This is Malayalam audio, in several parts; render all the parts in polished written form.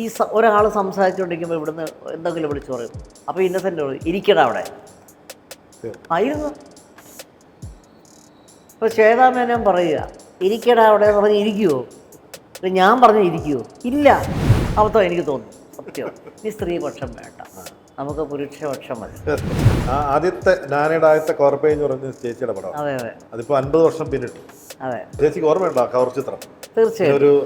ഈ ഒരാൾ സംസാരിച്ചുകൊണ്ടിരിക്കുമ്പോൾ ഇവിടുന്ന് എന്തെങ്കിലും വിളിച്ചു പറയും. അപ്പോൾ ഇന്നസെൻ്റ് ഇരിക്കട അവിടെ ആയിരുന്നു. ഇപ്പോൾ ശ്വേതാമേനോൻ പറയുക ഇരിക്കടാ അവിടെ എന്ന് പറഞ്ഞ് ഇരിക്കുമോ? ഞാൻ പറഞ്ഞു ഇരിക്കുമോ? ഇല്ല. അബദ്ധം എനിക്ക് തോന്നുന്നു. സത്യം. ഈ സ്ത്രീപക്ഷം വേണ്ട, നമുക്ക് പുരുഷപക്ഷം മതി. ആദ്യത്തെ നാനയുടെ ആദ്യത്തെ കവർ പേജ് പറഞ്ഞ ചേച്ചിയുടെ പടം. അതെ അതെ. അതിപ്പോൾ 50 വർഷം പിന്നിട്ടു. അതെ, ചേച്ചിക്ക് ഓർമ്മയുണ്ടോ ആ കവർ ചിത്രം? തീർച്ചയായും.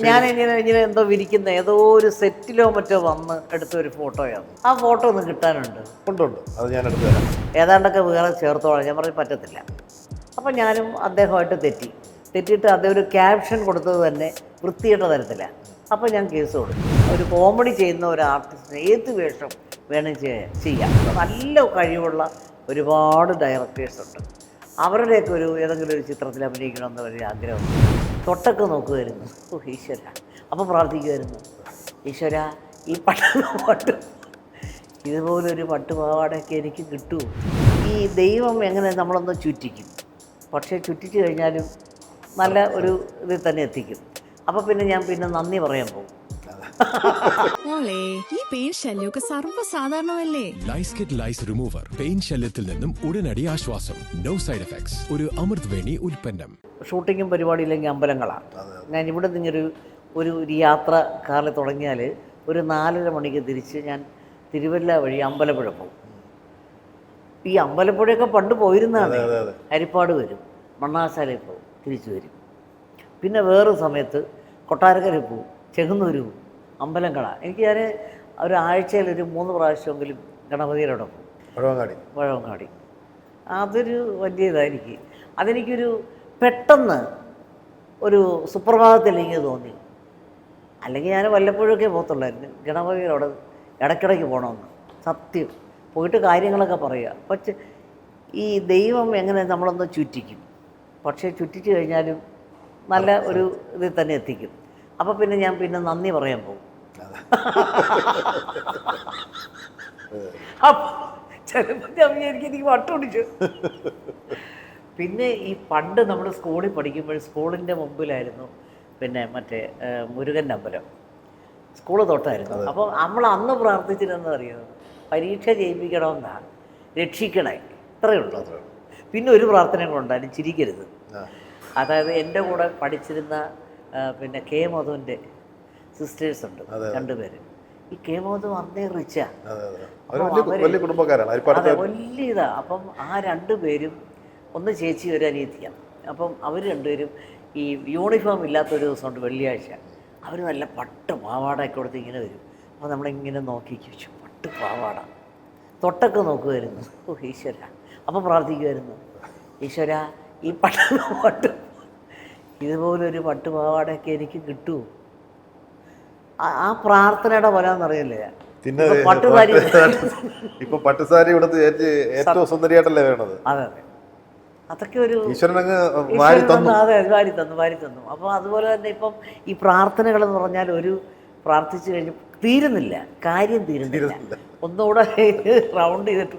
ഞാൻ ഇങ്ങനെ എന്തോ വിരിക്കുന്ന ഏതോ ഒരു സെറ്റിലോ മറ്റോ വന്ന് എടുത്ത ഒരു ഫോട്ടോയാണ്. ആ ഫോട്ടോ ഒന്ന് കിട്ടാനുണ്ട്. ഉണ്ട്, അത് ഞാൻ എടുത്തു തരാം. ഏതാണ്ടൊക്കെ വേറെ ചേർത്തോളാം. ഞാൻ പറഞ്ഞ് പറ്റത്തില്ല. അപ്പം ഞാനും അദ്ദേഹമായിട്ട് തെറ്റിയിട്ട് അദ്ദേഹം ഒരു ക്യാപ്ഷൻ കൊടുത്തത് തന്നെ വൃത്തികെട്ട തരത്തിലാണ്. അപ്പോൾ ഞാൻ കേസ് കൊടുത്തു. ഒരു കോമഡി ചെയ്യുന്ന ഒരു ആർട്ടിസ്റ്റിന് ഏത് വേഷം വേണം ചെയ്യാം. നല്ല കഴിവുള്ള ഒരുപാട് ഡയറക്ടേഴ്സുണ്ട്. അവരുടെയൊക്കെ ഏതെങ്കിലും ഒരു ചിത്രത്തിൽ അഭിനയിക്കണമെന്ന് വലിയ ആഗ്രഹം. തൊട്ടൊക്കെ നോക്കുമായിരുന്നു. ഓ ഈശ്വര. അപ്പോൾ പ്രാർത്ഥിക്കുമായിരുന്നു, ഈശ്വര ഈ പട്ട് ഇതുപോലൊരു പട്ടുപാവാടയൊക്കെ എനിക്ക് കിട്ടുമോ? ഈ ദൈവം എങ്ങനെ നമ്മളൊന്ന് ചുറ്റിക്കും, പക്ഷേ ചുറ്റിച്ച് കഴിഞ്ഞാലും നല്ല ഒരു ഇതിൽ തന്നെ എത്തിക്കും. അപ്പോൾ പിന്നെ ഞാൻ നന്ദി പറയാൻ പോകും. ഈ പെയിൻ ശല്യമൊക്കെ സർവ്വസാധാരണമല്ലേ? ലൈസ്കിറ്റ് ലൈസ് റിമൂവർ പെയിൻ ശല്യത്തിൽ നിന്നും ഉടനടി ആശ്വാസം. No side effects. ഒരു അമൃത് വേണി ഉൽപ്പന്നം. ഷൂട്ടിങ്ങും പരിപാടിയില്ലെങ്കിൽ അമ്പലങ്ങളാണ്. ഞാൻ ഇവിടെ നിന്നൊരു ഒരു യാത്ര കാറിൽ തുടങ്ങിയാൽ ഒരു 4:30 മണിക്ക് തിരിച്ച് ഞാൻ തിരുവല്ല വഴി അമ്പലപ്പുഴ പോകും. ഈ അമ്പലപ്പുഴയൊക്കെ പണ്ട് പോയിരുന്നതാണ്. ഹരിപ്പാട് വരും, മണ്ണാശാലയിൽ പോകും, തിരിച്ചു വരും. പിന്നെ വേറൊരു സമയത്ത് കൊട്ടാരക്കരയിൽ പോകും, ചെങ്ങന്നൂർ പോകും, അമ്പലങ്ങള. ഞാൻ ഒരു ആഴ്ചയിൽ ഒരു 3 പ്രാവശ്യമെങ്കിലും ഗണപതിയുടെ അവിടെ പോകും. പഴവങ്ങാടി. അതൊരു വലിയ ഇതായിരിക്കും. അതെനിക്കൊരു പെട്ടെന്ന് ഒരു സുപ്രഭാതത്തിൽ എനിക്ക് തോന്നി. അല്ലെങ്കിൽ ഞാൻ വല്ലപ്പോഴൊക്കെ പോകത്തുള്ളായിരുന്നു. ഗണപതിയുടെ അവിടെ ഇടയ്ക്കിടയ്ക്ക് പോകണമെന്ന്. സത്യം. പോയിട്ട് കാര്യങ്ങളൊക്കെ പറയുക. പക്ഷേ ഈ ദൈവം എങ്ങനെ നമ്മളൊന്ന് ചുറ്റിക്കും, പക്ഷേ ചുറ്റിച്ച് കഴിഞ്ഞാലും നല്ല ഒരു ഇതിൽ തന്നെ എത്തിക്കും. അപ്പോൾ പിന്നെ ഞാൻ നന്ദി പറയാൻ പോകും. അപ്പോൾ ചിലപ്പോൾ ഞാൻ എനിക്ക് വട്ടുപിടിച്ചു. പിന്നെ ഈ പണ്ട് നമ്മൾ സ്കൂളിൽ പഠിക്കുമ്പോൾ സ്കൂളിൻ്റെ മുമ്പിലായിരുന്നു മറ്റേ മുരുകൻ്റെ അമ്പലം. സ്കൂള് തൊട്ടായിരുന്നു. അപ്പോൾ നമ്മൾ അന്ന് പ്രാർത്ഥിച്ചിരുന്നത് അറിയുന്നത് പരീക്ഷ ജയിപ്പിക്കണമെന്നാണ്, രക്ഷിക്കണേ, ഇത്രയേ ഉള്ളൂ. പിന്നെ ഒരു പ്രാർത്ഥനയും കൊണ്ടാലും ചിരിക്കരുത്. അതായത് എൻ്റെ കൂടെ പഠിച്ചിരുന്ന കെ മധുവിൻ്റെ സിസ്റ്റേഴ്സ് ഉണ്ട് 2 പേര്. ഈ കെ മധു അന്നേ റിച്ചാ, അതെ, വലിയ ഇതാ. അപ്പം ആ 2 പേരും, ഒന്ന് ചേച്ചി ഒരു അനിയത്തിയാണ്. അപ്പം അവർ 2 പേരും ഈ യൂണിഫോം ഇല്ലാത്തൊരു ദിവസമുണ്ട്, വെള്ളിയാഴ്ച. അവർ നല്ല പട്ട് പാവാടയൊക്കെ കൊടുത്ത് ഇങ്ങനെ വരും. അപ്പോൾ നമ്മളിങ്ങനെ നോക്കിച്ചു, പട്ട് പാവാട. തൊട്ടൊക്കെ നോക്കുമായിരുന്നു. ഓ ഈശ്വര. അപ്പോൾ പ്രാർത്ഥിക്കുമായിരുന്നു, ഈശ്വര ഈ പട്ട് ഇതുപോലൊരു പട്ടുപാവാടയൊക്കെ എനിക്ക് കിട്ടുമോ? ആ പ്രാർത്ഥനയുടെ ഫലമെന്നറിയില്ലേ. പട്ടുസാരി ഇപ്പൊ പട്ടുസാരി ഏറ്റവും സുന്ദരിയായിട്ടല്ലേ വേണത്. അതെ അതെ. അതൊക്കെ ഒരു ഈശ്വരനങ്ങ് അതെ, വാരി തന്നു. അപ്പോൾ അതുപോലെ തന്നെ ഇപ്പം ഈ പ്രാർത്ഥനകളെന്ന് പറഞ്ഞാൽ ഒരു പ്രാർത്ഥിച്ചു കഴിഞ്ഞ് തീരുന്നില്ല, കാര്യം തീരുന്നില്ല. ഒന്നുകൂടെ റൗണ്ട് ചെയ്തിട്ട്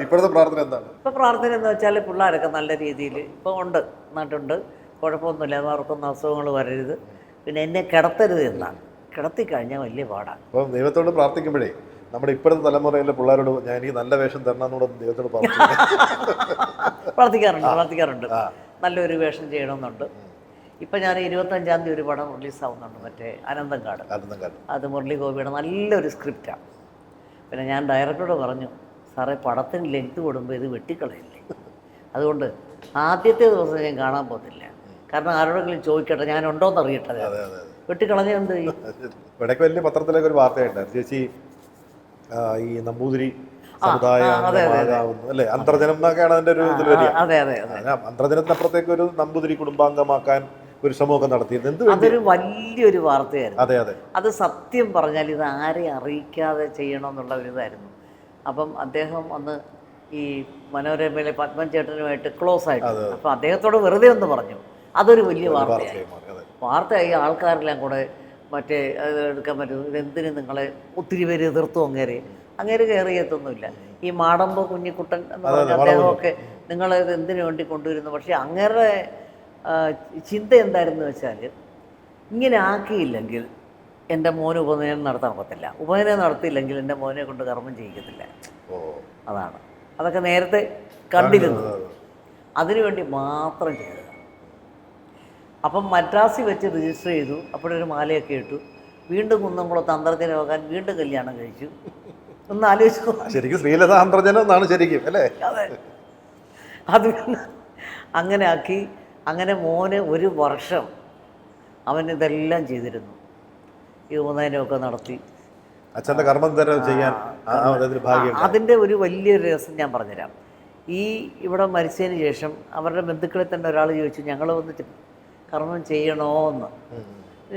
ഇപ്പോഴത്തെ പ്രാർത്ഥന എന്താണ്? ഇപ്പോൾ പ്രാർത്ഥന എന്ന് വെച്ചാൽ പിള്ളേരൊക്കെ നല്ല രീതിയിൽ ഇപ്പോൾ നാട്ടുണ്ട്, കുഴപ്പമൊന്നുമില്ല, അവർക്കൊന്നും അസുഖങ്ങൾ വരരുത്, പിന്നെ എന്നെ കിടത്തരുത് എന്നാണ്. കിടത്തിക്കഴിഞ്ഞാൽ വലിയ പാടാണ്. അപ്പം ദൈവത്തോട് പ്രാർത്ഥിക്കുമ്പോഴേ നമ്മുടെ ഇപ്പോഴത്തെ തലമുറയിലെ പിള്ളേരോട് ഞാൻ എനിക്ക് നല്ല വേഷം തരണമെന്നൂടെ ദൈവത്തോട് പ്രാർത്ഥിക്കാറുണ്ട്. നല്ലൊരു വേഷം ചെയ്യണമെന്നുണ്ട്. ഇപ്പം ഞാൻ 25-ാം തീയതി ഒരു പടം റിലീസാവുന്നുണ്ട്, മറ്റേ അനന്തങ്കാട്. അത് മുരളി ഗോപിയുടെ നല്ലൊരു സ്ക്രിപ്റ്റാണ്. പിന്നെ ഞാൻ ഡയറക്ടറോട് പറഞ്ഞു, സാറേ പടത്തിന് ലെങ്ത് കൂടുമ്പോൾ ഇത് വെട്ടിക്കളയില്ലേ, അതുകൊണ്ട് ആദ്യത്തെ ദിവസം ഞാൻ കാണാൻ പോകുന്നില്ല. കാരണം ആരോടെങ്കിലും ചോദിക്കട്ടെ, ഞാനുണ്ടോയെന്ന് അറിയട്ടെ. വെട്ടിക്കളഞ്ഞെന്ത് ചെയ്യും? ഇടയ്ക്ക് വലിയ പത്രത്തിലേക്ക് ഒരു വാർത്തയുണ്ടായിരുന്നു, ചേച്ചി ഈ നമ്പൂതിരി സമുദായം അല്ലേ, അന്തർജനം എന്നൊക്കെയാണ് അതിൻ്റെ ഒരു ഇതിൽ വരിക. അന്തർജനത്തിനപ്പുറത്തേക്ക് ഒരു നമ്പൂതിരി കുടുംബാംഗമാക്കാൻ ഒരു ശ്രമമൊക്കെ നടത്തിയത് അതൊരു വലിയൊരു വാർത്തയായിരുന്നു. അതെ അതെ. അത് സത്യം പറഞ്ഞാൽ ഇത് ആരെ അറിയിക്കാതെ ചെയ്യണമെന്നുള്ള ഒരു ഇതായിരുന്നു. അപ്പം അദ്ദേഹം അന്ന് ഈ മനോരമയിലെ പത്മൻ ചേട്ടനുമായിട്ട് ക്ലോസ് ആയിട്ട്, അപ്പം അദ്ദേഹത്തോട് വെറുതെ ഒന്ന് പറഞ്ഞു. അതൊരു വലിയ വാർത്തയായി. ആൾക്കാരെല്ലാം കൂടെ മറ്റേ അത് എടുക്കാൻ പറ്റും, ഇതെന്തിന് നിങ്ങളെ ഒത്തിരി പേര് എതിർത്തു. അങ്ങേര് കയറിയെത്തൊന്നുമില്ല. ഈ മാടമ്പ് കുഞ്ഞിക്കുട്ടൻ എന്ന് പറഞ്ഞ അദ്ദേഹമൊക്കെ നിങ്ങളിത് എന്തിനു വേണ്ടി കൊണ്ടുവരുന്നു. പക്ഷേ അങ്ങേരുടെ ചിന്ത എന്തായിരുന്നു വെച്ചാൽ, ഇങ്ങനെ ആക്കിയില്ലെങ്കിൽ എൻ്റെ മോന് ഉപനയനം നടത്താൻ ഒക്കത്തില്ല. ഉപനയനം നടത്തിയില്ലെങ്കിൽ എൻ്റെ മോനെ കൊണ്ട് കർമ്മം ചെയ്യിക്കത്തില്ല. അതാണ്. അതൊക്കെ നേരത്തെ കണ്ടിരുന്നു. അതിനുവേണ്ടി മാത്രം ചെയ്തതാണ്. അപ്പം മദ്രാസിൽ വെച്ച് രജിസ്റ്റർ ചെയ്തു. അപ്പോഴൊരു മാലയൊക്കെ ഇട്ടു. വീണ്ടും കുന്നംകുളത്ത് അന്തർജനം ആകാൻ വീണ്ടും കല്യാണം കഴിച്ചു. ഒന്ന് ആലോചിച്ചു. ശരിക്കും ശ്രീലത അന്തർജനം എന്നാണ് ശരിക്കും അല്ലേ? അതെ. അത് അങ്ങനെ ആക്കി. അങ്ങനെ മോന് ഒരു വർഷം അവൻ ഇതെല്ലാം ചെയ്തിരുന്നു. ഈ ഉപനയനമൊക്കെ നടത്തി അച്ഛൻ്റെ കർമ്മം തന്നെ ചെയ്യാൻ ഭാഗ്യം. അതിൻ്റെ ഒരു വലിയൊരു രസം ഞാൻ പറഞ്ഞുതരാം. ഈ ഇവിടെ മരിച്ചതിന് ശേഷം അവരുടെ ബന്ധുക്കളിൽ തന്നെ ഒരാൾ ചോദിച്ചു, ഞങ്ങൾ വന്ന് കർമ്മം ചെയ്യണോ എന്ന്.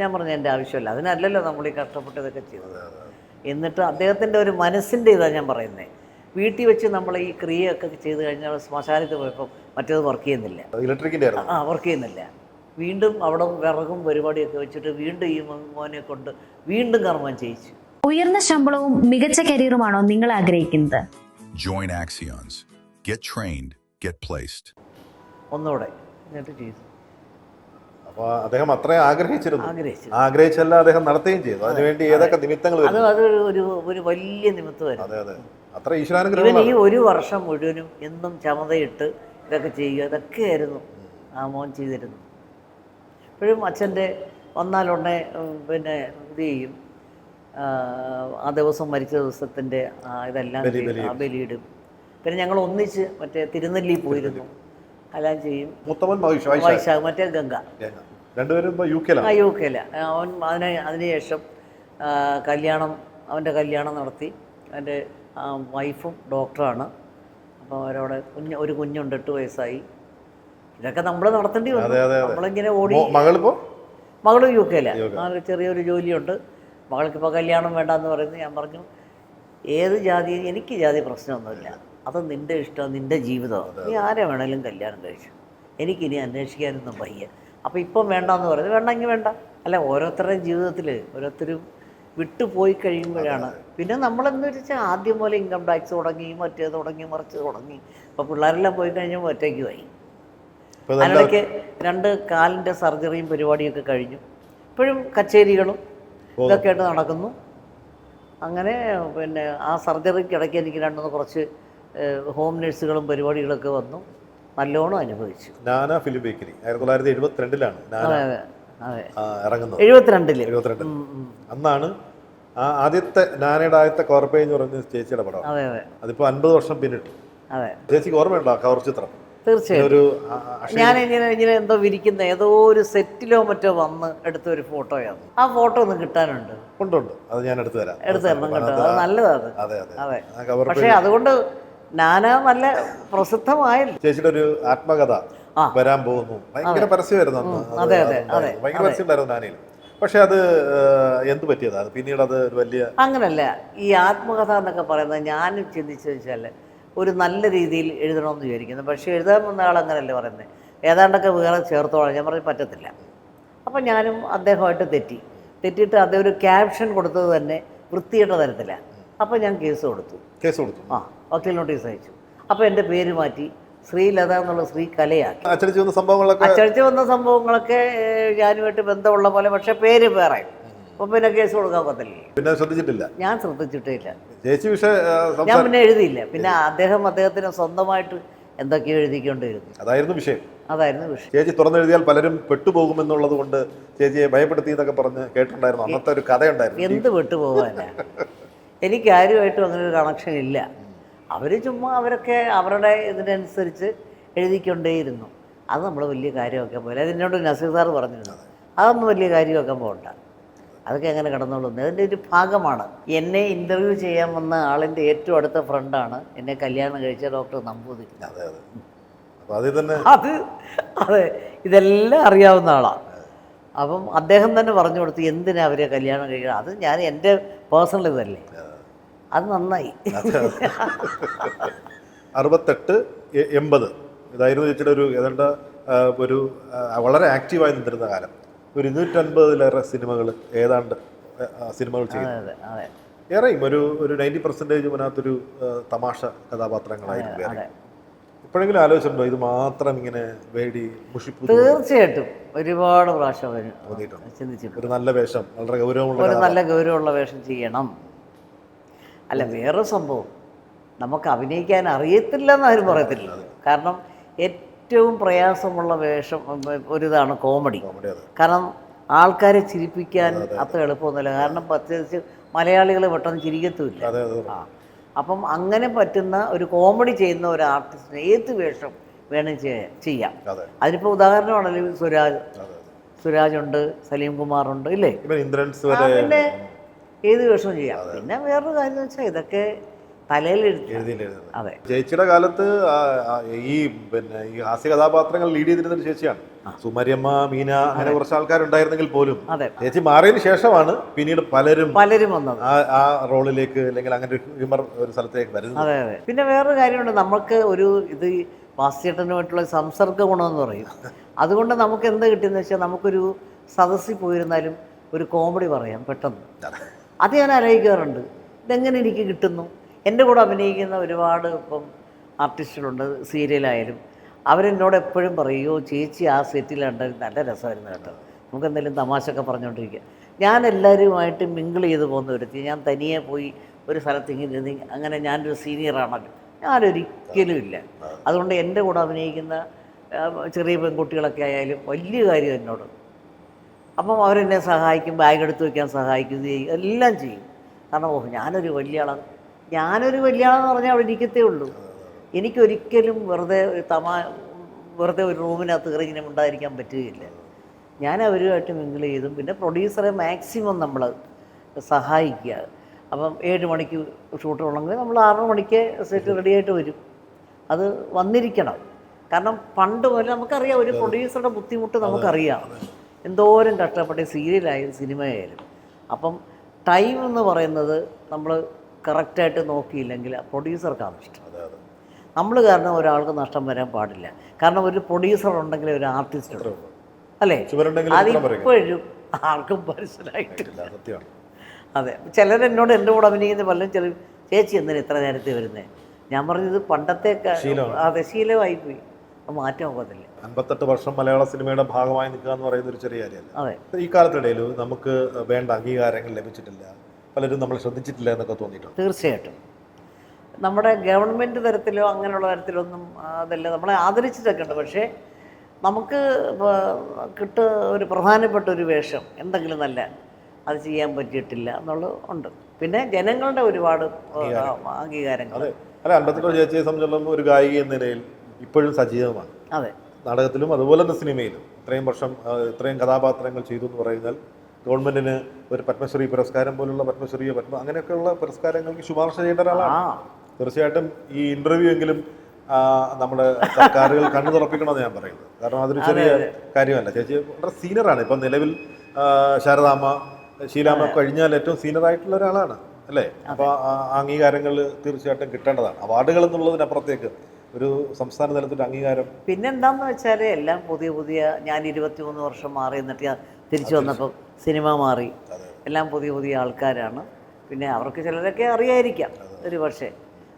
ഞാൻ പറഞ്ഞു എൻ്റെ ആവശ്യമില്ല, അതിനല്ലല്ലോ നമ്മൾ ഈ കഷ്ടപ്പെട്ട് ഇതൊക്കെ ചെയ്തത്. എന്നിട്ട് അദ്ദേഹത്തിൻ്റെ ഒരു മനസ്സിൻ്റെ ഇതാണ് ഞാൻ പറയുന്നത്. വീട്ടിൽ വെച്ച് നമ്മൾ ഈ ക്രിയയൊക്കെ ചെയ്ത് കഴിഞ്ഞാൽ ശ്മശാനത്തിൽ പോയപ്പോൾ മറ്റേത് വർക്ക് ചെയ്യുന്നില്ല, ഇലക്ട്രിക്കിൻ്റെ വർക്ക് ചെയ്യുന്നില്ല. വീണ്ടും അവിടെ വിറകും പരിപാടിയൊക്കെ വെച്ചിട്ട് വീണ്ടും ഈ മോനെ കൊണ്ട് വീണ്ടും കർമ്മം ചെയ്യിച്ചു. ഉയർന്ന ശമ്പളവും മികച്ച കരിയറുമാണോ നിങ്ങൾ ആഗ്രഹിക്കുന്നത്? Join Axions. Get trained, get placed. ഒന്നുകൂടെ എന്നിട്ട് ചെയ്തു. അപ്പോൾ അദ്ദേഹം അത്രയും ആഗ്രഹിച്ചല്ല അദ്ദേഹം നടത്തുകയും ചെയ്തു. അതിനുവേണ്ടി ഏതൊക്കെ നിമിത്തങ്ങൾ അത് ഒരു വലിയ നിമിത്തമായിരുന്നു. അതെ അതെ, അത്ര ഈശ്വരാനുഗ്രഹം. ഇവൻ ഈ ഒരു വർഷം മുഴുവനും എന്നും ചമതയിട്ട് ഇതൊക്കെ ചെയ്യുക, ഇതൊക്കെയായിരുന്നു ആ മോൻ ചെയ്തിരുന്നു. ഇപ്പോഴും അച്ഛൻ്റെ വന്നാലുടനെ പിന്നെ ഇത് ചെയ്യും. ആ ദിവസം മരിച്ച ദിവസത്തിൻ്റെ ഇതെല്ലാം ബലിയിടും. പിന്നെ ഞങ്ങൾ ഒന്നിച്ച് മറ്റേ തിരുനെല്ലി പോയിരുന്നു, എല്ലാം ചെയ്യും. മുത്തവൻ വൈശാഖ്, മറ്റേ ഗംഗ, രണ്ടുപേരും യു കെയില. അവൻ അതിനുശേഷം അവൻ്റെ കല്യാണം നടത്തി. അവൻ്റെ വൈഫും ഡോക്ടറാണ്. അപ്പോൾ അവരവിടെ ഒരു കുഞ്ഞുണ്ട്, 8 വയസ്സായി. ഇതൊക്കെ നമ്മൾ നടത്തേണ്ടി വന്നു. നമ്മളിങ്ങനെ ഓടി. മകള് യു കെയില. ചെറിയൊരു ജോലിയുണ്ട്. മകൾക്കിപ്പോൾ കല്യാണം വേണ്ടെന്ന് പറയുന്നത്. ഞാൻ പറഞ്ഞു, ഏത് ജാതി, എനിക്ക് ജാതി പ്രശ്നമൊന്നുമില്ല, അത് നിൻ്റെ ഇഷ്ടം, നിൻ്റെ ജീവിതമാണ്, നീ ആരെ വേണമെങ്കിലും കല്യാണം കഴിച്ചു, എനിക്കിനി അന്വേഷിക്കാനൊന്നും വയ്യ. അപ്പോൾ ഇപ്പം വേണ്ടെന്ന് പറയുന്നത് വേണ്ടെങ്കിൽ വേണ്ട. അല്ല, ഓരോരുത്തരുടെയും ജീവിതത്തിൽ ഓരോരുത്തരും വിട്ടുപോയി കഴിയുമ്പോഴാണ് പിന്നെ നമ്മളെന്ന് വെച്ചാൽ ആദ്യം പോലെ ഇൻകം ടാക്സ് തുടങ്ങി, മറ്റേ തുടങ്ങി, മറിച്ച് തുടങ്ങി. ഇപ്പോൾ പിള്ളേരെല്ലാം പോയി കഴിഞ്ഞപ്പോൾ ഒറ്റയ്ക്കുമായി. അതിനിടയ്ക്ക് 2 കാലിൻ്റെ സർജറിയും പരിപാടിയൊക്കെ കഴിഞ്ഞു. ഇപ്പോഴും കച്ചേരികളും ഇതൊക്കെ ആയിട്ട് നടക്കുന്നു. അങ്ങനെ പിന്നെ ആ സർജറിക്ക് ഇടയ്ക്ക് എനിക്ക് 2 കുറച്ച് ഹോം നഴ്സുകളും പരിപാടികളൊക്കെ വന്നു. നല്ലോണം അനുഭവിച്ചു. നാന ഫിലിം ബേക്കറി 1972-ലാണ് ഇറങ്ങുന്നത്. 72 അന്നാണ് ആദ്യത്തെ നാനയുടെ ആദ്യത്തെ കോർപ്പേ എന്ന് പറഞ്ഞ ചേച്ചിയുടെ പടം. അതെ അതെ. അതിപ്പോ 50 വർഷം പിന്നിട്ടു. അതെ. ചേച്ചിക്ക് ഓർമ്മയുണ്ടോ ആ കവർ ചിത്രം? തീർച്ചയായും. ഞാനിങ്ങനെ എന്തോ വിരിക്കുന്ന ഏതോ ഒരു സെറ്റിലോ മറ്റോ വന്ന് എടുത്ത ഒരു ഫോട്ടോയാണ്. ആ ഫോട്ടോ ഒന്ന് കിട്ടാനുണ്ട്. ഉണ്ട്, അത് ഞാൻ എടുത്തു തരാം കേട്ടോ. അത് നല്ലതാണ്. അതെ. പക്ഷേ അതുകൊണ്ട് നാന നല്ല പ്രസിദ്ധമായല്ലോ. ചേച്ചിയുടെ ഒരു ആത്മകഥ വരാൻ പോകുന്നു. ഭയങ്കര പരസ്യമായിരുന്നു അന്ന്. ഭയങ്കര പരസ്യം ഉണ്ടായിരുന്നു നാനയിൽ. പക്ഷെ അത് എന്ത് പറ്റിയതാ? പിന്നീട് അത് ഒരു വലിയ അങ്ങനല്ല. ഈ ആത്മകഥ എന്നൊക്കെ പറയുന്നത് ഞാൻ ചിന്തിച്ചു വെച്ചാൽ ഒരു നല്ല രീതിയിൽ എഴുതണമെന്ന് വിചാരിക്കുന്നു. പക്ഷേ എഴുതാൻ വന്ന ആളങ്ങനല്ലേ പറയുന്നത്, ഏതാണ്ടൊക്കെ വേറെ ചേർത്തോളാം. ഞാൻ പറഞ്ഞു പറ്റത്തില്ല. അപ്പം ഞാനും അദ്ദേഹമായിട്ട് തെറ്റിയിട്ട് അദ്ദേഹം ഒരു ക്യാപ്ഷൻ കൊടുത്തത് തന്നെ വൃത്തികെട്ട തരത്തില്ല. അപ്പോൾ ഞാൻ കേസ് കൊടുത്തു. വക്കീൽ നോട്ടീസ് അയച്ചു. അപ്പോൾ എൻ്റെ പേര് മാറ്റി ശ്രീലത എന്നുള്ള ശ്രീകലയാക്കി. അച്ചടിച്ച് വന്ന സംഭവങ്ങളൊക്കെ ഞാനുമായിട്ട് ബന്ധമുള്ള പോലെ, പക്ഷേ പേര് വേറെ. അപ്പോൾ പിന്നെ കേസ് കൊടുക്കാൻ പറ്റില്ല. ഞാൻ ശ്രദ്ധിച്ചിട്ടില്ല. ഞാൻ പിന്നെ എഴുതിയില്ല. പിന്നെ അദ്ദേഹത്തിന് സ്വന്തമായിട്ട് എന്തൊക്കെയോ എഴുതിക്കൊണ്ടിരുന്നു. അതായിരുന്നു വിഷയം. ചേച്ചി തുറന്നെഴുതിയാൽ പലരും പെട്ടുപോകുമെന്നുള്ളത് കൊണ്ട് ചേച്ചിയെ ഭയപ്പെടുത്തി എന്നൊക്കെ പറഞ്ഞ് കേട്ടിട്ടുണ്ടായിരുന്നു. അന്നത്തെ ഒരു കഥയുണ്ടായിരുന്നു. എന്ത് പെട്ടുപോകാന? എനിക്ക് ആരുമായിട്ടും അങ്ങനെ ഒരു കണക്ഷൻ ഇല്ല. അവർ ചുമ്മാ അവരൊക്കെ അവരുടെ ഇതിനനുസരിച്ച് എഴുതിക്കൊണ്ടേയിരുന്നു. അത് നമ്മൾ വലിയ കാര്യമൊക്കെ പോലെ. അതിനോട് നസീർ സാർ പറഞ്ഞിരുന്നത് അതൊന്നും വലിയ കാര്യമൊക്കെ പോകണ്ട, അതൊക്കെ എങ്ങനെ കടന്നുകൊള്ളുന്നത്, അതിൻ്റെ ഒരു ഭാഗമാണ്. എന്നെ ഇൻ്റർവ്യൂ ചെയ്യാൻ വന്ന ആളിൻ്റെ ഏറ്റവും അടുത്ത ഫ്രണ്ടാണ് എന്നെ കല്യാണം കഴിച്ച ഡോക്ടർ നമ്പൂതിരി. അതെ, ഇതെല്ലാം അറിയാവുന്ന ആളാണ്. അപ്പം അദ്ദേഹം തന്നെ പറഞ്ഞു കൊടുത്തു എന്തിനാ അവരെ കല്യാണം കഴിക്കണം. അത് ഞാൻ എൻ്റെ പേഴ്സണൽ ഇതല്ലേ, അത് നന്നായി. 68-80 ഇതായിരുന്നു ചേച്ചിയുടെ ഒരു ഏതാണ്ട് ഒരു വളരെ ആക്റ്റീവായി നിന്നിരുന്ന കാലം. ഒരു 250-ലേറെ സിനിമകൾ ചെയ്തു. ഏറെയും ഒരു 90% അതിനകത്തൊരു തമാശ കഥാപാത്രങ്ങളായിരുന്നു. എപ്പോഴെങ്കിലും ആലോചിച്ചിട്ടുണ്ടോ ഇത് മാത്രം ഇങ്ങനെ വേടി മുഷിപ്പ് തീർച്ചയായിട്ടും ഒരുപാട് പ്രാവശ്യം തോന്നിയിട്ടുണ്ട്? ചിന്തിച്ചിട്ടുണ്ട്. ഒരു നല്ല വേഷം, വളരെ ഗൗരവമുള്ള ഒരു നല്ല ഗൗരവമുള്ള വേഷം ചെയ്യണം. അല്ല, വേറൊരു സംഭവം, നമുക്ക് അഭിനയിക്കാൻ അറിയത്തില്ല എന്ന് ആരും പറയത്തില്ല. കാരണം ഏറ്റവും പ്രയാസമുള്ള വേഷം ഒരിതാണ് കോമഡി. കാരണം ആൾക്കാരെ ചിരിപ്പിക്കാൻ അത്ര എളുപ്പമൊന്നുമില്ല. കാരണം പ്രത്യേകിച്ച് മലയാളികൾ പെട്ടെന്ന് ചിരിക്കത്തുമില്ല. ആ, അപ്പം അങ്ങനെ പറ്റുന്ന ഒരു കോമഡി ചെയ്യുന്ന ഒരു ആർട്ടിസ്റ്റിന് ഏത് വേഷം വേണം ചെയ്യാം. അതിനിപ്പോൾ ഉദാഹരണമാണല്ലോ സുരാജുണ്ട്, സലീം കുമാറുണ്ട്, ഇല്ലേ? പിന്നെ ഏത് വേഷവും ചെയ്യാം. പിന്നെ വേറൊരു കാര്യം എന്ന് വെച്ചാൽ ഇതൊക്കെ തലയിൽ എഴുതി. അതെ, ചേച്ചിയുടെ കാലത്ത് ഈ ഹാസ്യ കഥാപാത്രങ്ങൾ ലീഡ് ചെയ്തിരുന്ന ചേച്ചിയാണ്. സുമരിയമ്മ, മീന, അങ്ങനെ കുറച്ച് ആൾക്കാരുണ്ടായിരുന്നെങ്കിൽ പോലും ചേച്ചി മാറിയതിന് ശേഷമാണ് പിന്നീട് പലരും വന്നത് ആ റോളിലേക്ക്, അല്ലെങ്കിൽ അങ്ങനെ ഒരു ഹ്യൂമർ ഒരു സ്ഥലത്തേക്ക് വരുന്നത്. അതെ. പിന്നെ വേറൊരു കാര്യമുണ്ട്, നമുക്ക് ഒരു ഇത് വാസ്യേട്ടനുമായിട്ടുള്ള സംസർഗ ഗുണമെന്ന് പറയും. അതുകൊണ്ട് നമുക്ക് എന്ത് കിട്ടിയെന്ന് വെച്ചാൽ നമുക്കൊരു സദസ്സിൽ പോയിരുന്നാലും ഒരു കോമഡി പറയാം പെട്ടെന്ന്. അത് ഞാൻ ആലോചിക്കാറുണ്ട്, ഇതെങ്ങനെ എനിക്ക് കിട്ടുന്നു. എൻ്റെ കൂടെ അഭിനയിക്കുന്ന ഒരുപാട് ഇപ്പം ആർട്ടിസ്റ്റുകളുണ്ട്, സീരിയലായാലും. അവരെന്നോട് എപ്പോഴും പറയുമോ, ചേച്ചി ആ സെറ്റിലുണ്ടായിരുന്നു നല്ല രസമായിരുന്നു കേട്ടോ, നമുക്ക് എന്തെങ്കിലും തമാശയൊക്കെ പറഞ്ഞുകൊണ്ടിരിക്കുക. ഞാൻ എല്ലാവരുമായിട്ട് മിങ്കിൾ ചെയ്ത് പോകുന്ന ഒരുത്തി, ഞാൻ തനിയെ പോയി ഒരു സ്ഥലത്ത് ഇങ്ങനെ അങ്ങനെ ഞാനൊരു സീനിയറാണല്ലോ, ഞാനൊരിക്കലും ഇല്ല. അതുകൊണ്ട് എൻ്റെ കൂടെ അഭിനയിക്കുന്ന ചെറിയ പെൺകുട്ടികളൊക്കെ ആയാലും വലിയ കാര്യം എന്നോട്. അപ്പം അവരെന്നെ സഹായിക്കും, ബാഗ് എടുത്ത് വയ്ക്കാൻ സഹായിക്കും, എല്ലാം ചെയ്യും. കാരണം ഞാനൊരു വലിയ ആളെന്ന് പറഞ്ഞാൽ അവിടെ ഇരിക്കത്തേ ഉള്ളൂ. എനിക്കൊരിക്കലും വെറുതെ ഒരു റൂമിനകത്ത് കയറി ഇങ്ങനെ ഉണ്ടായിരിക്കാൻ പറ്റുകയില്ല. ഞാൻ അവരുമായിട്ട് മിങ്കിൾ ചെയ്തും. പിന്നെ പ്രൊഡ്യൂസറെ മാക്സിമം നമ്മൾ സഹായിക്കുക. അപ്പം 7 മണിക്ക് ഷൂട്ട് ഉള്ളെങ്കിൽ നമ്മൾ 6 മണിക്ക് സെറ്റ് റെഡിയായിട്ട് വരും. അത് വന്നിരിക്കണം. കാരണം പണ്ട് പോലെ നമുക്കറിയാം ഒരു പ്രൊഡ്യൂസറുടെ ബുദ്ധിമുട്ട് നമുക്കറിയാം, എന്തോരം കഷ്ടപ്പെട്ട് സീരിയലായാലും സിനിമയായാലും. അപ്പം ടൈം എന്ന് പറയുന്നത് നമ്മൾ കറക്റ്റായിട്ട് നോക്കിയില്ലെങ്കിൽ പ്രൊഡ്യൂസർക്ക് ആവശ്യം. നമ്മൾ കാരണം ഒരാൾക്ക് നഷ്ടം വരാൻ പാടില്ല. കാരണം ഒരു പ്രൊഡ്യൂസർ ഉണ്ടെങ്കിൽ ഒരു ആർട്ടിസ്റ്റ് ഉണ്ട്, അല്ലേ? അതിപ്പോഴും ആർക്കും മനസ്സിലായിട്ടില്ല. അതെ, ചിലരെന്നോട് എൻ്റെ കൂടെ അഭിനയിക്കുന്ന പലരും ചില ചേച്ചി എന്തിനാ ഇത്ര നേരത്തെ വരുന്നത്? ഞാൻ പറഞ്ഞത് പണ്ടത്തെ അതെ ശീലമായിപ്പോയി, മാറ്റം ഒക്കത്തില്ല. 58 വർഷം മലയാള സിനിമയുടെ ഭാഗമായി നിൽക്കുക എന്ന് പറയുന്ന ഒരു ചെറിയ കാര്യമല്ല. അതെ, ഈ കാലത്തിടയിൽ നമുക്ക് വേണ്ട അംഗീകാരങ്ങൾ ലഭിച്ചിട്ടില്ല, പലരും നമ്മൾ ശ്രദ്ധിച്ചിട്ടില്ല എന്നൊക്കെ തോന്നിയിട്ടുണ്ട്. തീർച്ചയായിട്ടും നമ്മുടെ ഗവൺമെൻറ് തരത്തിലോ അങ്ങനെയുള്ള തരത്തിലൊന്നും അതല്ല, നമ്മളെ ആദരിച്ചിട്ടൊക്കെ ഉണ്ട്. പക്ഷേ നമുക്ക് ഒരു പ്രധാനപ്പെട്ട ഒരു വേഷം എന്തെങ്കിലും നല്ല അത് ചെയ്യാൻ പറ്റിയിട്ടില്ല എന്നുള്ളത് ഉണ്ട്. പിന്നെ ജനങ്ങളുടെ ഒരുപാട് അംഗീകാരങ്ങൾ. അല്ല, 58 ചേച്ചിയെ സംബന്ധിച്ചിടത്തോളം ഒരു ഗായിക എന്ന നിലയിൽ ഇപ്പോഴും സജീവമാണ്. അതെ, നാടകത്തിലും അതുപോലെ തന്നെ സിനിമയിലും ഇത്രയും വർഷം ഇത്രയും കഥാപാത്രങ്ങൾ ചെയ്തു എന്ന് പറയുന്നത് ഗവൺമെന്റിന് ഒരു പത്മശ്രീ പുരസ്കാരം പോലുള്ള അങ്ങനെയൊക്കെയുള്ള പുരസ്കാരങ്ങൾക്ക് ശുപാർശ ചെയ്യേണ്ട ഒരാളാണ്. തീർച്ചയായിട്ടും ഈ ഇന്റർവ്യൂ എങ്കിലും നമ്മുടെ സർക്കാരുകൾ കണ്ണു തുറപ്പിക്കണമെന്ന് ഞാൻ പറയുന്നത്. കാരണം അതൊരു ചെറിയ കാര്യമല്ല. ചേച്ചി വളരെ സീനിയറാണ്. ഇപ്പം നിലവിൽ ശാരദാമ്മ, ശീലാമ്മ കഴിഞ്ഞാൽ ഏറ്റവും സീനിയറായിട്ടുള്ള ഒരാളാണ്, അല്ലേ? അപ്പോൾ അംഗീകാരങ്ങൾ തീർച്ചയായിട്ടും കിട്ടേണ്ടതാണ്. അവാർഡുകൾ എന്നുള്ളതിനപ്പുറത്തേക്ക് ഒരു സംസ്ഥാന തലത്തിൻ്റെ അംഗീകാരം. പിന്നെന്താന്ന് വെച്ചാൽ എല്ലാം പുതിയ ഞാൻ 23 വർഷം മാറി എന്നിട്ട് തിരിച്ചു വന്നപ്പോൾ സിനിമ മാറി, എല്ലാം പുതിയ ആൾക്കാരാണ്. പിന്നെ അവർക്ക് ചിലരൊക്കെ അറിയായിരിക്കാം ഒരു പക്ഷേ.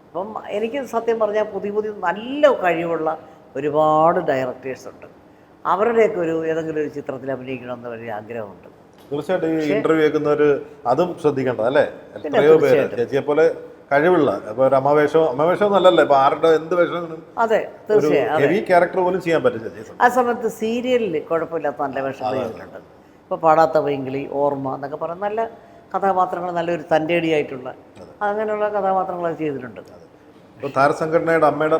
അപ്പം എനിക്ക് സത്യം പറഞ്ഞാൽ പുതിയ നല്ല കഴിവുള്ള ഒരുപാട് ഡയറക്ടേഴ്സുണ്ട്. അവരുടെയൊക്കെ ഏതെങ്കിലും ഒരു ചിത്രത്തിൽ അഭിനയിക്കണമെന്ന് വലിയ ആഗ്രഹമുണ്ട്. തീർച്ചയായിട്ടും ഈ ഇന്റർവ്യൂ കേൾക്കുന്നവർ അതും ശ്രദ്ധിക്കേണ്ടത്, അല്ലേ? എത്രയോ പേര് ചേച്ചിയെ പോലെ കഴിവുള്ള, ഇപ്പോൾ ഒരു അമ്മവേഷം നല്ലല്ലേ, ഇപ്പോൾ ആരുടെ എന്ത് വേഷം, അതെ തീർച്ചയായും ഹെവി ക്യാരക്ടർ പോലും ചെയ്യാൻ പറ്റും. ആ സമയത്ത് സീരിയലിൽ കുഴപ്പമില്ലാത്ത നല്ല വേഷം ചെയ്തിട്ടുണ്ട്. ഇപ്പോൾ പാടാത്ത പൈങ്കിളി, ഓർമ്മ എന്നൊക്കെ പറയുന്ന നല്ല കഥാപാത്രങ്ങൾ, നല്ലൊരു തൻ്റെടിയായിട്ടുള്ള അങ്ങനെയുള്ള കഥാപാത്രങ്ങൾ ചെയ്തിട്ടുണ്ട്. ഇപ്പോൾ താരസംഘടനയുടെ അമ്മയുടെ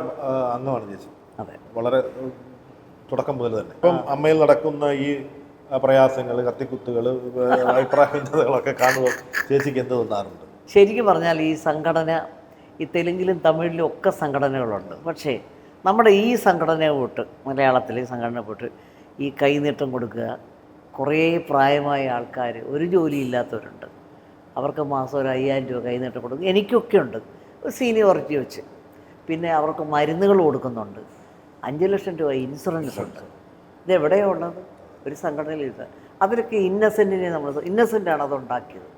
അംഗമാണ് ചേച്ചി. അതെ, വളരെ തുടക്കം മുതൽ തന്നെ. ഇപ്പം അമ്മയിൽ നടക്കുന്ന ഈ പ്രയാസങ്ങൾ, കത്തിക്കുത്തുകൾ, അഭിപ്രായ ഭിന്നതകളൊക്കെ കാണുമ്പോൾ ചേച്ചിക്ക് എന്ത് തോന്നാറുണ്ട്? ശരിക്കും പറഞ്ഞാൽ ഈ സംഘടന ഈ തെലുങ്കിലും തമിഴിലും ഒക്കെ സംഘടനകളുണ്ട്. പക്ഷേ നമ്മുടെ ഈ സംഘടന പോട്ട്, മലയാളത്തിലെ സംഘടന പോട്ട് ഈ കൈനീട്ടം കൊടുക്കുക, കുറേ പ്രായമായ ആൾക്കാർ ഒരു ജോലിയില്ലാത്തവരുണ്ട്, അവർക്ക് മാസം ഒരു 5000 രൂപ കൈനീട്ടം കൊടുക്കും. എനിക്കൊക്കെ ഉണ്ട് ഒരു സീനിയോറിറ്റി വെച്ച്. പിന്നെ അവർക്ക് മരുന്നുകൾ കൊടുക്കുന്നുണ്ട്, 5 ലക്ഷം രൂപ ഇൻഷുറൻസ് ഉണ്ട്. ഇതെവിടെയാണ് ഉള്ളത്? ഒരു സംഘടനയിലില്ല. അതിലൊക്കെ ഇന്നസെൻ്റാണ് അതുണ്ടാക്കിയത്.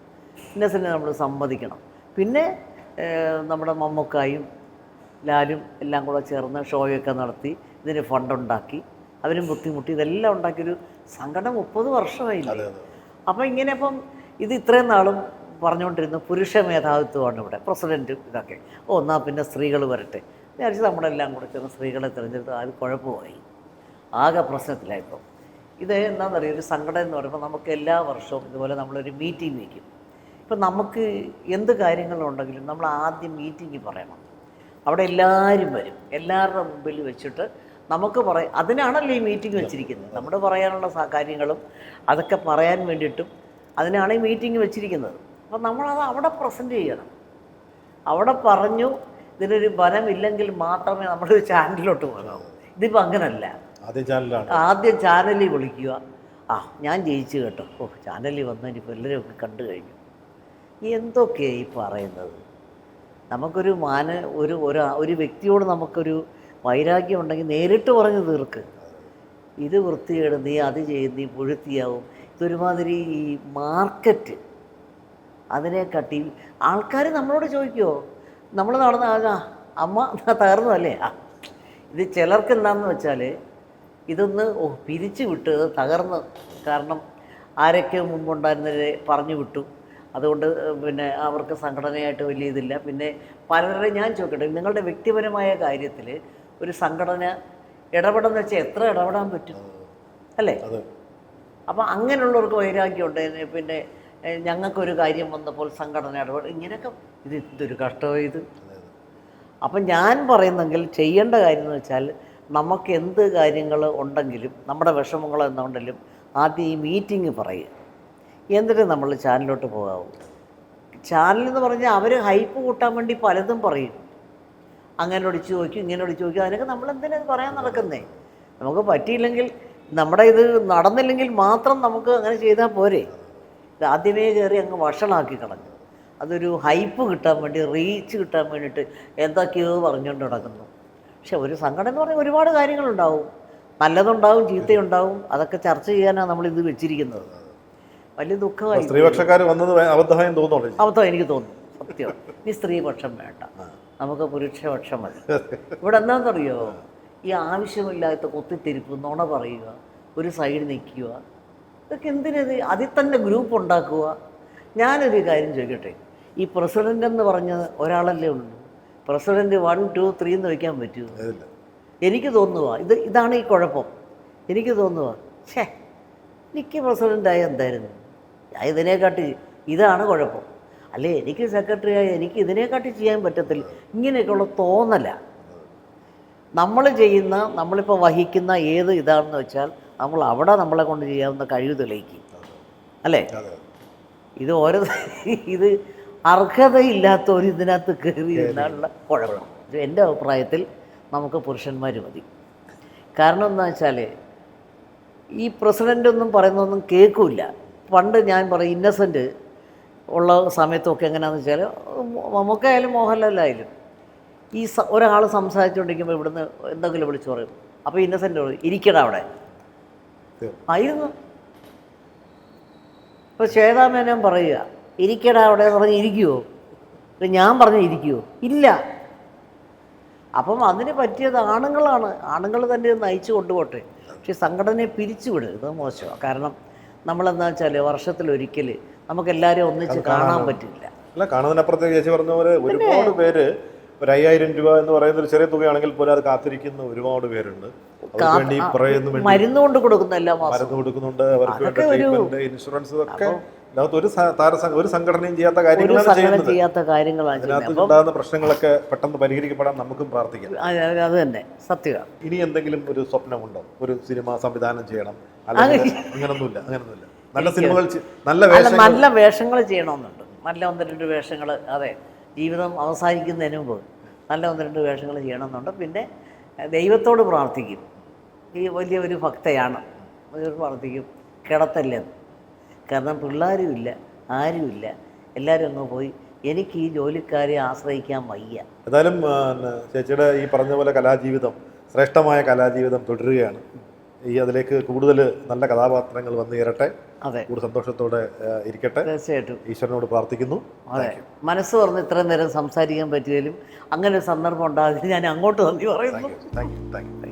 ഇന്നസെൻ്റ് നമ്മൾ സമ്മതിക്കണം. പിന്നെ നമ്മുടെ മമ്മൂക്കായും ലാലും എല്ലാം കൂടെ ചേർന്ന് ഷോയൊക്കെ നടത്തി ഇതിന് ഫണ്ടുണ്ടാക്കി അവരും ബുദ്ധിമുട്ടി ഇതെല്ലാം ഉണ്ടാക്കിയൊരു സംഘടന 30 വർഷമായില്ലേ. അപ്പം ഇങ്ങനെ ഇപ്പം ഇത് ഇത്രയും നാളും പറഞ്ഞുകൊണ്ടിരുന്ന പുരുഷ മേധാവിത്വമാണ് ഇവിടെ, പ്രസിഡൻറ്റ് ഇതൊക്കെ. എന്നാൽ പിന്നെ സ്ത്രീകൾ വരട്ടെ വിചാരിച്ച് നമ്മളെല്ലാം കൂടെ ചെന്ന് സ്ത്രീകളെ തിരഞ്ഞെടുത്ത് അത് കുഴപ്പമായി, ആകെ പ്രശ്നത്തിലായിപ്പോൾ. ഇത് എന്താണെന്നറിയാം, ഒരു സംഘടന എന്ന് പറയുമ്പോൾ നമുക്ക് എല്ലാ വർഷവും ഇതുപോലെ നമ്മളൊരു മീറ്റിംഗ് വയ്ക്കും. ഇപ്പം നമുക്ക് എന്ത് കാര്യങ്ങളുണ്ടെങ്കിലും നമ്മൾ ആദ്യം മീറ്റിംഗ് പറയണം. അവിടെ എല്ലാവരും വരും, എല്ലാവരുടെ മുമ്പിൽ വെച്ചിട്ട് നമുക്ക് പറയാം. അതിനാണല്ലോ ഈ മീറ്റിംഗ് വെച്ചിരിക്കുന്നത്. നമ്മുടെ പറയാനുള്ള കാര്യങ്ങളും അതൊക്കെ പറയാൻ വേണ്ടിയിട്ടും അതിനാണ് ഈ മീറ്റിംഗ് വെച്ചിരിക്കുന്നത്. അപ്പം നമ്മളത് അവിടെ പ്രസൻറ്റ് ചെയ്യണം. അവിടെ പറഞ്ഞു ഇതിനൊരു ബലമില്ലെങ്കിൽ മാത്രമേ നമ്മുടെ ചാനലിലോട്ട് പോകാവൂ. ഇതിപ്പോൾ അങ്ങനല്ല. ആദ്യം ചാനലിൽ വിളിക്കുക, ഞാൻ ജയിച്ചു കേട്ടോ, ചാനലിൽ വന്നതിനിപ്പോൾ എല്ലാവരും കണ്ടു കഴിഞ്ഞു. എന്തൊക്കെയാണ് ഈ പറയുന്നത്? നമുക്കൊരു ഒരു വ്യക്തിയോട് നമുക്കൊരു വൈരാഗ്യം ഉണ്ടെങ്കിൽ നേരിട്ട് പറഞ്ഞ് തീർക്ക്. ഇത് വൃത്തികേട്, നീ അത് ചെയ്യും, നീ പുഴുത്തിയാവും. ഇതൊരുമാതിരി ഈ മാർക്കറ്റ് അതിനെക്കാട്ടി ആൾക്കാർ നമ്മളോട് ചോദിക്കുമോ, നമ്മൾ നടന്ന അമ്മ തകർന്നതല്ലേ. ഇത് ചിലർക്ക് എന്താണെന്ന് വെച്ചാൽ ഇതൊന്ന് പിരിച്ചു വിട്ട് തകർന്ന്, കാരണം ആരൊക്കെ മുമ്പുണ്ടായിരുന്നവരെ പറഞ്ഞു വിട്ടു, അതുകൊണ്ട് പിന്നെ അവർക്ക് സംഘടനയായിട്ട് വലിയ ഇതില്ല. പിന്നെ പലരുടെയും ഞാൻ ചോദിക്കട്ടെ, നിങ്ങളുടെ വ്യക്തിപരമായ കാര്യത്തിൽ ഒരു സംഘടന ഇടപെടുന്ന വെച്ചാൽ എത്ര ഇടപെടാൻ പറ്റും അല്ലേ? അപ്പം അങ്ങനെയുള്ളവർക്ക് വൈരാഗ്യമുണ്ട്. പിന്നെ ഞങ്ങൾക്കൊരു കാര്യം വന്നപ്പോൾ സംഘടന ഇടപെടും, ഇങ്ങനെയൊക്കെ. ഇതൊരു കഷ്ടമായി ഇത്. അപ്പം ഞാൻ പറയുന്നെങ്കിൽ ചെയ്യേണ്ട കാര്യം എന്ന് വെച്ചാൽ നമുക്ക് എന്ത് കാര്യങ്ങൾ ഉണ്ടെങ്കിലും നമ്മുടെ വിഷമങ്ങൾ എന്നുണ്ടെങ്കിലും ആദ്യം ഈ മീറ്റിംഗ് പറയുക, എന്നിട്ട് നമ്മൾ ചാനലിലോട്ട് പോകാവൂ. ചാനലെന്ന് പറഞ്ഞാൽ അവർ ഹൈപ്പ് കൂട്ടാൻ വേണ്ടി പലതും പറയും. അങ്ങനെ ഒടിച്ച് ചോദിക്കും, ഇങ്ങനെ ഒടിച്ച് ചോദിക്കും. അതിനൊക്കെ നമ്മളെന്തിനാ പറയാൻ നടക്കുന്നേ? നമുക്ക് പറ്റിയില്ലെങ്കിൽ, നമ്മുടെ ഇത് നടന്നില്ലെങ്കിൽ മാത്രം നമുക്ക് അങ്ങനെ ചെയ്താൽ പോരെ. ഇത് ആദ്യമേ കയറി അങ്ങ് വഷളാക്കി കളഞ്ഞു. അതൊരു ഹൈപ്പ് കിട്ടാൻ വേണ്ടി, റീച്ച് കിട്ടാൻ വേണ്ടിയിട്ട് എന്തൊക്കെയോ പറഞ്ഞുകൊണ്ട് നടക്കുന്നു. പക്ഷെ ഒരു സംഘടന എന്ന് പറഞ്ഞാൽ ഒരുപാട് കാര്യങ്ങളുണ്ടാവും, നല്ലതുണ്ടാവും ചീത്തയുണ്ടാവും. അതൊക്കെ ചർച്ച ചെയ്യാനാണ് നമ്മളിത് വെച്ചിരിക്കുന്നത്. വലിയ ദുഃഖമായി. സ്ത്രീപക്ഷക്കാർ വന്നത് അബദ്ധമായി തോന്നുന്നു. അബദ്ധം എനിക്ക് തോന്നുന്നു, സത്യം. ഈ സ്ത്രീപക്ഷം വേണ്ട, നമുക്ക് പുരുഷപക്ഷം മതി. ഇവിടെ എന്താണെന്നറിയോ, ഈ ആവശ്യമില്ലാത്ത കുത്തിത്തിരിപ്പ്, നുണ പറയുക, ഒരു സൈഡ് നിൽക്കുക, ഇതൊക്കെ എന്തിനത്? അതിൽ തന്നെ ഗ്രൂപ്പ് ഉണ്ടാക്കുക. ഞാനൊരു കാര്യം ചോദിക്കട്ടെ, ഈ പ്രസിഡൻ്റ് എന്ന് പറഞ്ഞ ഒരാളല്ലേ ഉള്ളൂ. പ്രസിഡൻറ്റ് 1, 2, 3 എന്ന് വയ്ക്കാൻ പറ്റുമോ? എനിക്ക് തോന്നുക ഇതാണ് ഈ കുഴപ്പം. എനിക്ക് തോന്നുക എനിക്ക് പ്രസിഡൻ്റായ എന്തായിരുന്നു, ഇതിനെക്കാട്ടി ഇതാണ് കുഴപ്പം. അല്ലേ, എനിക്ക് സെക്രട്ടറിയായി എനിക്ക് ഇതിനെക്കാട്ടി ചെയ്യാൻ പറ്റത്തില്ല. ഇങ്ങനെയൊക്കെയുള്ള തോന്നല. നമ്മൾ ചെയ്യുന്ന, നമ്മളിപ്പോൾ വഹിക്കുന്ന ഏത് ഇതാണെന്ന് വെച്ചാൽ നമ്മൾ അവിടെ നമ്മളെ കൊണ്ട് ചെയ്യാവുന്ന കഴിവ് തെളിയിക്കും അല്ലേ? ഇത് ഇത് അർഹതയില്ലാത്ത ഒരു ഇതിനകത്ത് കയറി എന്നാലുള്ള കുഴപ്പം. എൻ്റെ അഭിപ്രായത്തിൽ നമുക്ക് പുരുഷന്മാർ മതി. കാരണം എന്താ വെച്ചാൽ ഈ പ്രസിഡൻ്റൊന്നും പറയുന്നതൊന്നും കേൾക്കില്ല. പണ്ട് ഞാൻ പറയും, ഇന്നസെൻ്റ് ഉള്ള സമയത്തൊക്കെ എങ്ങനെയാണെന്ന് വെച്ചാൽ, മമ്മൂക്കായാലും മോഹൻലാലായാലും ഈ ഒരാൾ സംസാരിച്ചുകൊണ്ടിരിക്കുമ്പോൾ ഇവിടുന്ന് എന്തെങ്കിലും വിളിച്ച് പറയും. അപ്പോൾ ഇന്നസെൻ്റ് ഇരിക്കട അവിടെ ആയിരുന്നു. ഇപ്പോൾ ശ്വേതാമേനോൻ പറയുക ഇരിക്കടാ അവിടെ എന്ന് പറഞ്ഞ് ഇരിക്കുമോ? ഞാൻ പറഞ്ഞ് ഇരിക്കുമോ? ഇല്ല. അപ്പം അതിന് പറ്റിയത് ആണുങ്ങളാണ്. ആണുങ്ങൾ തന്നെ നയിച്ചു കൊണ്ടുപോട്ടെ. പക്ഷേ സംഘടനയെ പിരിച്ചുവിടുക, ഇത് മോശമാണ്. കാരണം നമ്മളെന്താ വെച്ചാൽ വർഷത്തിലൊരിക്കൽ നമുക്കെല്ലാവരും ഒന്നിച്ച് കാണാൻ പറ്റില്ല. അല്ല, കാണുന്നതിനപ്പുറത്തേക്ക് ചേച്ചി പറഞ്ഞ പോലെ ഒരുപാട് പേര് ഒരു 5000 രൂപ എന്ന് പറയുന്ന ഒരു ചെറിയ തുകയാണെങ്കിൽ പോലും അത് കാത്തിരിക്കുന്ന ഒരുപാട് പേരുണ്ട്. മരുന്ന് കൊണ്ട് കൊടുക്കുന്ന എല്ലാ മാസം മരുന്ന് കൊടുക്കുന്നുണ്ട്, അവർക്ക് വേണ്ട ട്രീറ്റ്മെന്റ്, ഇൻഷുറൻസ് ഒക്കെ. അതിനകത്ത് ഒരു സംഘടനയും ചെയ്യാത്ത കാര്യങ്ങളാണ്. അതിനകത്ത് പ്രശ്നങ്ങളൊക്കെ പെട്ടെന്ന് പരിഹരിക്കപ്പെടാൻ നമുക്കും പ്രാർത്ഥിക്കാം. അത് തന്നെ സത്യമാണ്. ഇനി എന്തെങ്കിലും ഒരു സ്വപ്നമുണ്ടോ? ഒരു സിനിമ സംവിധാനം ചെയ്യണം, അങ്ങനൊന്നുമില്ല. നല്ല സിനിമകൾ, നല്ല വേഷങ്ങൾ ചെയ്യണമെന്നുണ്ട്. നല്ല 1-2 വേഷങ്ങൾ. അതെ, ജീവിതം അവസാനിക്കുന്നതിന് മുമ്പ് നല്ല 1-2 വേഷങ്ങൾ ചെയ്യണമെന്നുണ്ട്. പിന്നെ ദൈവത്തോട് പ്രാർത്ഥിക്കും. ഈ വലിയൊരു ഭക്തയാണ്, പ്രാർത്ഥിക്കും കിടത്തല്ലെന്ന്. കാരണം പിള്ളേരുമില്ല, ആരുമില്ല, എല്ലാവരും അങ്ങ് പോയി. എനിക്ക് ഈ ജോലിക്കാരെ ആശ്രയിക്കാൻ വയ്യ. ഏതായാലും ചേച്ചിയുടെ ഈ പറഞ്ഞ പോലെ കലാജീവിതം, ശ്രേഷ്ഠമായ കലാജീവിതം തുടരുകയാണ്. ഈ അതിലേക്ക് കൂടുതൽ നല്ല കഥാപാത്രങ്ങൾ വന്നു ചേരട്ടെ. അതെ, കൂടുതൽ സന്തോഷത്തോടെ ഇരിക്കട്ടെ. തീർച്ചയായിട്ടും. ഈശ്വരനോട് പ്രാർത്ഥിക്കുന്നു. അതെ, മനസ്സ് പറഞ്ഞ് ഇത്രയും നേരം സംസാരിക്കാൻ പറ്റിയാലും അങ്ങനെ ഒരു സന്ദർഭം ഉണ്ടാകും. ഞാൻ അങ്ങോട്ട് നന്ദി പറയുന്നു. Thank you.